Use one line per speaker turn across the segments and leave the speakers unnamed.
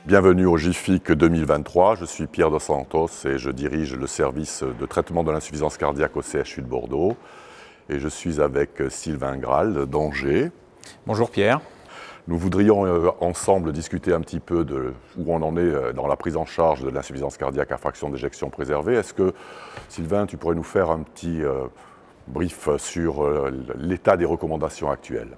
Bienvenue au GIFIC 2023, je suis Pierre Dos Santos et je dirige le service de traitement de l'insuffisance cardiaque au CHU de Bordeaux. Et je suis avec Sylvain Graal d'Angers.
Bonjour Pierre.
Nous voudrions ensemble discuter un petit peu de où on en est dans la prise en charge de l'insuffisance cardiaque à fraction d'éjection préservée. Est-ce que, Sylvain, tu pourrais nous faire un petit brief sur l'état des recommandations actuelles ?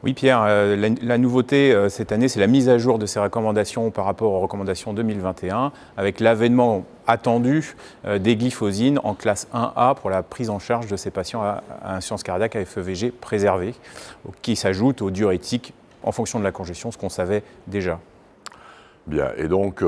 Oui Pierre, la nouveauté cette année, c'est la mise à jour de ces recommandations par rapport aux recommandations 2021, avec l'avènement attendu des glyphosines en classe 1A pour la prise en charge de ces patients à insuffisance cardiaque à FEVG préservée, qui s'ajoute aux diurétiques en fonction de la congestion, ce qu'on savait déjà.
Bien, et donc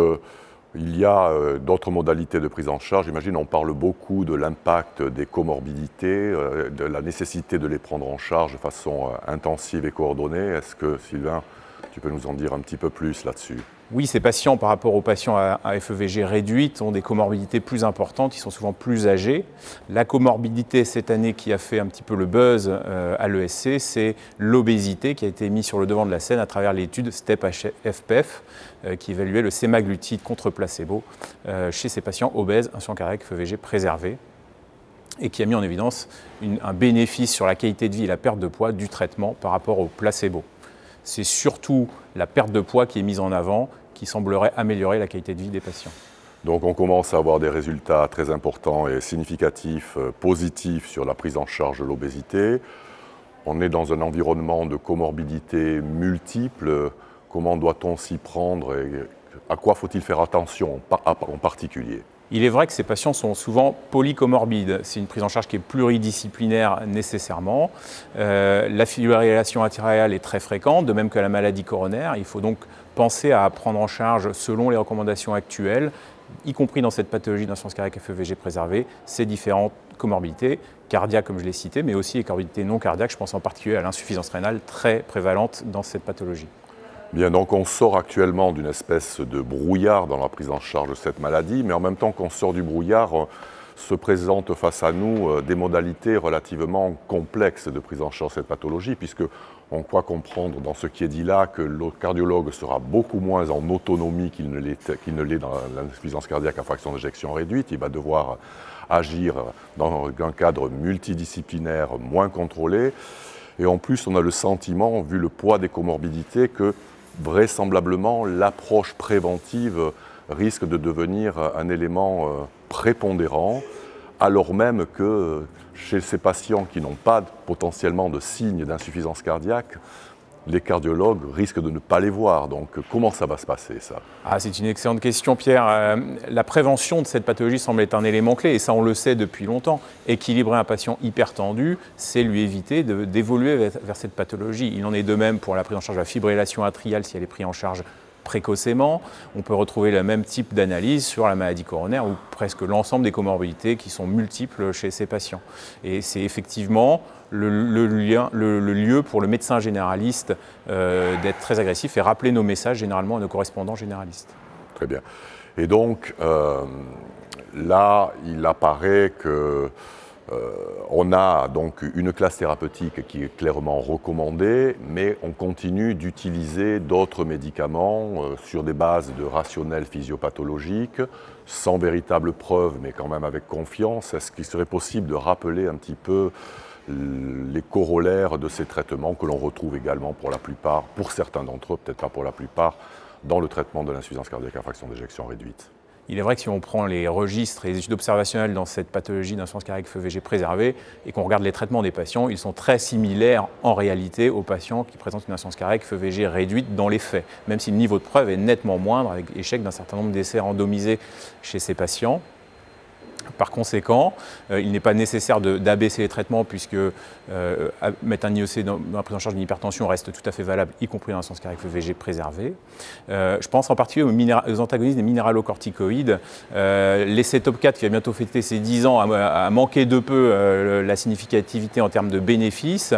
il y a d'autres modalités de prise en charge. J'imagine on parle beaucoup de l'impact des comorbidités, de la nécessité de les prendre en charge de façon intensive et coordonnée. Est-ce que, Sylvain, tu peux nous en dire un petit peu plus là-dessus ?
Oui, ces patients, par rapport aux patients à FEVG réduite, ont des comorbidités plus importantes, ils sont souvent plus âgés. La comorbidité cette année qui a fait un petit peu le buzz à l'ESC, c'est l'obésité qui a été mise sur le devant de la scène à travers l'étude STEP-HFpEF qui évaluait le sémaglutide contre placebo chez ces patients obèses, insuffisance cardiaque FEVG préservée, et qui a mis en évidence un bénéfice sur la qualité de vie et la perte de poids du traitement par rapport au placebo. C'est surtout la perte de poids qui est mise en avant, qui semblerait améliorer la qualité de vie des patients.
Donc on commence à avoir des résultats très importants et significatifs, positifs sur la prise en charge de l'obésité. On est dans un environnement de comorbidités multiples. Comment doit-on s'y prendre et à quoi faut-il faire attention en particulier ?
Il est vrai que ces patients sont souvent polycomorbides. C'est une prise en charge qui est pluridisciplinaire nécessairement. La fibrillation atriale est très fréquente, de même que la maladie coronaire. Il faut donc penser à prendre en charge, selon les recommandations actuelles, y compris dans cette pathologie d'insuffisance cardiaque FEVG préservée, ces différentes comorbidités, cardiaques comme je l'ai cité, mais aussi les comorbidités non cardiaques. Je pense en particulier à l'insuffisance rénale très prévalente dans cette pathologie.
Bien, donc on sort actuellement d'une espèce de brouillard dans la prise en charge de cette maladie, mais en même temps qu'on sort du brouillard, se présentent face à nous des modalités relativement complexes de prise en charge de cette pathologie, puisque on croit comprendre dans ce qui est dit là que le cardiologue sera beaucoup moins en autonomie qu'il ne l'est dans l'insuffisance cardiaque à fraction d'éjection réduite. Il va devoir agir dans un cadre multidisciplinaire moins contrôlé. Et en plus, on a le sentiment, vu le poids des comorbidités, que vraisemblablement, l'approche préventive risque de devenir un élément prépondérant, alors même que chez ces patients qui n'ont pas potentiellement de signes d'insuffisance cardiaque, les cardiologues risquent de ne pas les voir. Donc comment ça va se passer, ça ?
C'est une excellente question, Pierre. La prévention de cette pathologie semble être un élément clé, et ça on le sait depuis longtemps. Équilibrer un patient hypertendu, c'est lui éviter d'évoluer vers cette pathologie. Il en est de même pour la prise en charge de la fibrillation atriale si elle est prise en charge précocement. On peut retrouver le même type d'analyse sur la maladie coronaire ou presque l'ensemble des comorbidités qui sont multiples chez ces patients. Et c'est effectivement le lieu pour le médecin généraliste d'être très agressif et rappeler nos messages généralement à nos correspondants généralistes.
Très bien. Et donc, là, il apparaît que on a donc une classe thérapeutique qui est clairement recommandée, mais on continue d'utiliser d'autres médicaments sur des bases de rationnels physiopathologiques, sans véritable preuve, mais quand même avec confiance. Est-ce qu'il serait possible de rappeler un petit peu les corollaires de ces traitements que l'on retrouve également pour la plupart, pour certains d'entre eux, peut-être pas pour la plupart, dans le traitement de l'insuffisance cardiaque à fraction d'éjection réduite ?
Il est vrai que si on prend les registres et les études observationnelles dans cette pathologie d'insuffisance cardiaque FEVG préservée et qu'on regarde les traitements des patients, ils sont très similaires en réalité aux patients qui présentent une insuffisance cardiaque FEVG réduite dans les faits, même si le niveau de preuve est nettement moindre avec échec d'un certain nombre d'essais randomisés chez ces patients. Par conséquent, il n'est pas nécessaire d'abaisser les traitements puisque mettre un IEC dans la prise en charge d'une hypertension reste tout à fait valable, y compris dans l'insuffisance cardiaque FEVG préservée. Je pense en particulier aux antagonistes des minéralocorticoïdes. L'essai TOP4 qui va bientôt fêter ses 10 ans a manqué de peu la significativité en termes de bénéfices.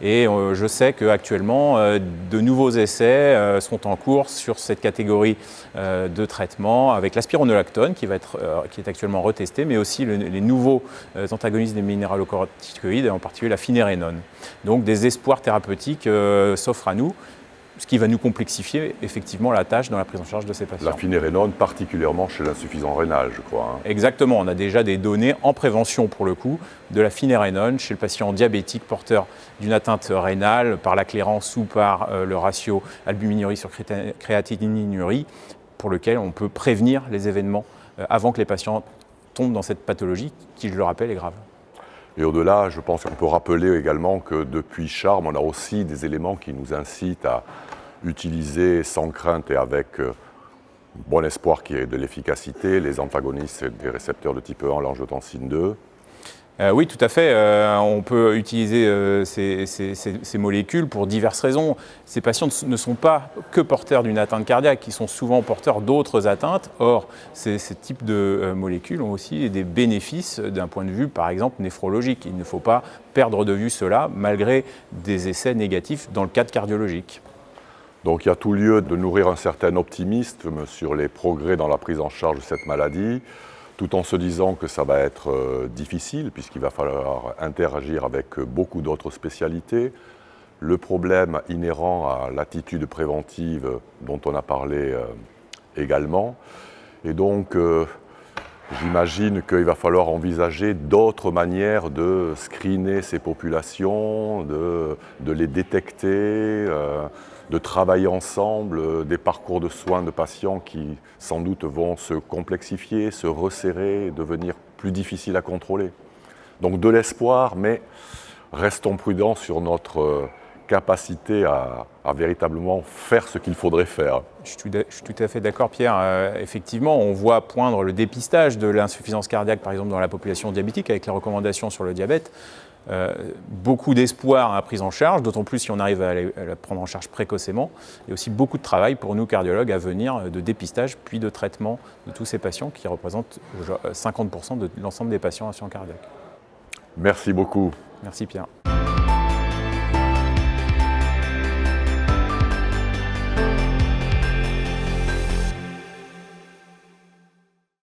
Et je sais qu'actuellement, de nouveaux essais sont en cours sur cette catégorie de traitement avec l'aspironolactone qui est actuellement retesté, mais aussi les nouveaux antagonistes des minéralocorticoïdes, en particulier la finérénone. Donc des espoirs thérapeutiques s'offrent à nous. ce qui va nous complexifier effectivement la tâche dans la prise en charge de ces patients.
La finérénone, particulièrement chez l'insuffisant rénal, je crois.
Exactement, on a déjà des données en prévention pour le coup de la finérénone chez le patient diabétique porteur d'une atteinte rénale par la clairance ou par le ratio albuminurie sur créatininurie, pour lequel on peut prévenir les événements avant que les patients tombent dans cette pathologie qui, je le rappelle, est grave.
Et au-delà, je pense qu'on peut rappeler également que depuis Charmes, on a aussi des éléments qui nous incitent à utiliser sans crainte et avec bon espoir qu'il y ait de l'efficacité les antagonistes des récepteurs de type 1, l'angiotensine 2.
Oui, tout à fait. On peut utiliser ces molécules pour diverses raisons. Ces patients ne sont pas que porteurs d'une atteinte cardiaque, ils sont souvent porteurs d'autres atteintes. Or, ces types de molécules ont aussi des bénéfices d'un point de vue, par exemple, néphrologique. Il ne faut pas perdre de vue cela, malgré des essais négatifs dans le cadre cardiologique.
Donc il y a tout lieu de nourrir un certain optimisme sur les progrès dans la prise en charge de cette maladie, tout en se disant que ça va être difficile puisqu'il va falloir interagir avec beaucoup d'autres spécialités. Le problème inhérent à l'attitude préventive dont on a parlé également. Et donc, j'imagine qu'il va falloir envisager d'autres manières de screener ces populations, de les détecter, de travailler ensemble, des parcours de soins de patients qui sans doute vont se complexifier, se resserrer, devenir plus difficiles à contrôler. Donc de l'espoir, mais restons prudents sur notre capacité à véritablement faire ce qu'il faudrait faire.
Je suis tout à fait d'accord, Pierre. Effectivement, on voit poindre le dépistage de l'insuffisance cardiaque, par exemple, dans la population diabétique, avec les recommandations sur le diabète. Beaucoup d'espoir à la prise en charge, d'autant plus si on arrive à la prendre en charge précocement. Il y a aussi beaucoup de travail pour nous, cardiologues, à venir de dépistage puis de traitement de tous ces patients qui représentent 50% de l'ensemble des patients à insuffisance cardiaque.
Merci beaucoup.
Merci, Pierre.